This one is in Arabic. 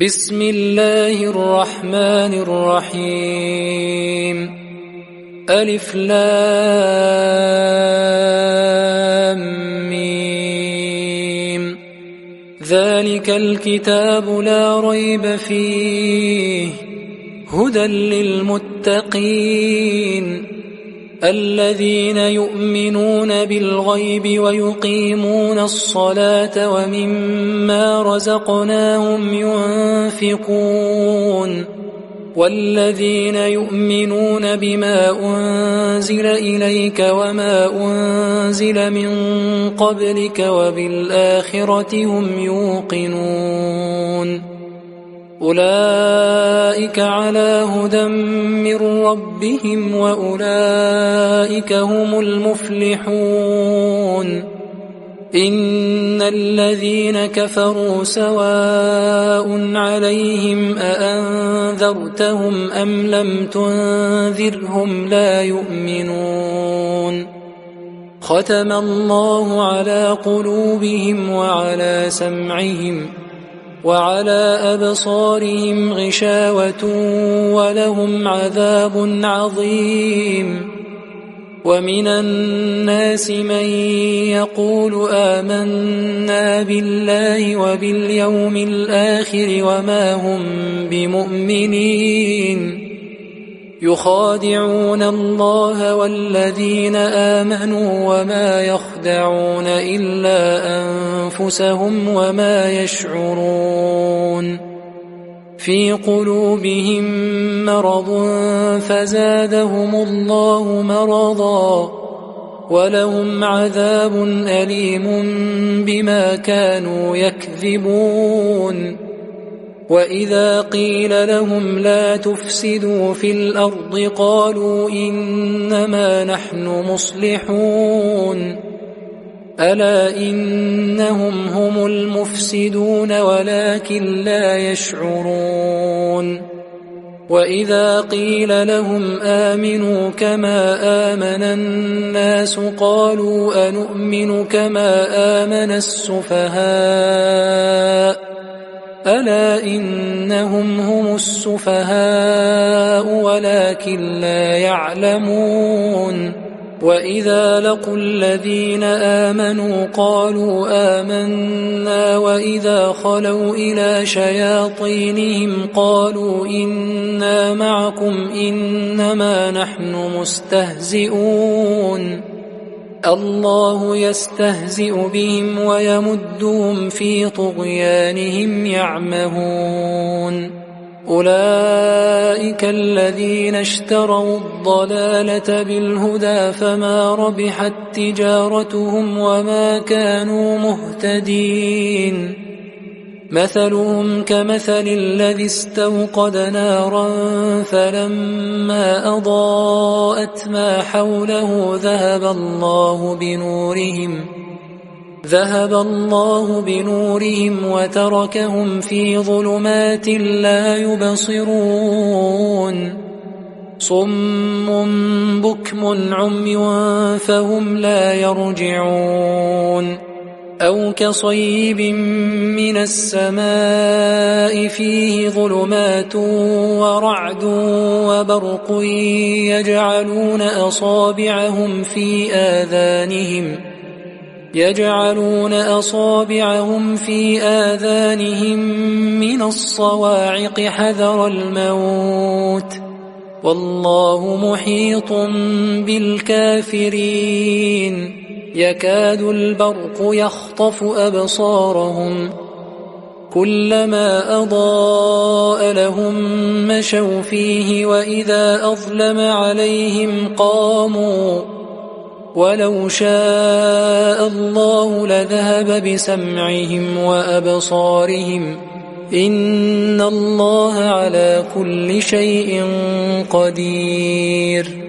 بسم الله الرحمن الرحيم ألف لام ميم ذلك الكتاب لا ريب فيه هدى للمتقين الذين يؤمنون بالغيب ويقيمون الصلاة ومما رزقناهم ينفقون والذين يؤمنون بما أنزل إليك وما أنزل من قبلك وبالآخرة هم يوقنون أولئك على هدى من ربهم وأولئك هم المفلحون إن الذين كفروا سواء عليهم أأنذرتهم أم لم تنذرهم لا يؤمنون ختم الله على قلوبهم وعلى سمعهم وعلى أبصارهم غشاوة ولهم عذاب عظيم ومن الناس من يقول آمنا بالله وباليوم الآخر وما هم بمؤمنين يخادعون الله والذين آمنوا وما يخدعون إلا أنفسهم وما يشعرون في قلوبهم مرض فزادهم الله مرضا ولهم عذاب أليم بما كانوا يكذبون وإذا قيل لهم لا تفسدوا في الأرض قالوا إنما نحن مصلحون ألا إنهم هم المفسدون ولكن لا يشعرون وإذا قيل لهم آمنوا كما آمن الناس قالوا أنؤمن كما آمن السفهاء ألا إنهم هم السفهاء ولكن لا يعلمون وإذا لقوا الذين آمنوا قالوا آمنا وإذا خلوا إلى شياطينهم قالوا إنا معكم إنما نحن مستهزئون الله يستهزئ بهم ويمدهم في طغيانهم يعمهون أولئك الذين اشتروا الضلالة بالهدى فما ربحت تجارتهم وما كانوا مهتدين مثلهم كمثل الذي استوقد نارا فلما أضاءت ما حوله ذهب الله بنورهم وتركهم في ظلمات لا يبصرون صم بكم عمي فهم لا يرجعون أو كصيب من السماء فيه ظلمات ورعد وبرق يجعلون أصابعهم في آذانهم من الصواعق حذر الموت والله محيط بالكافرين يكاد البرق يخطف أبصارهم كلما أضاء لهم مشوا فيه وإذا أظلم عليهم قاموا ولو شاء الله لذهب بسمعهم وأبصارهم إن الله على كل شيء قدير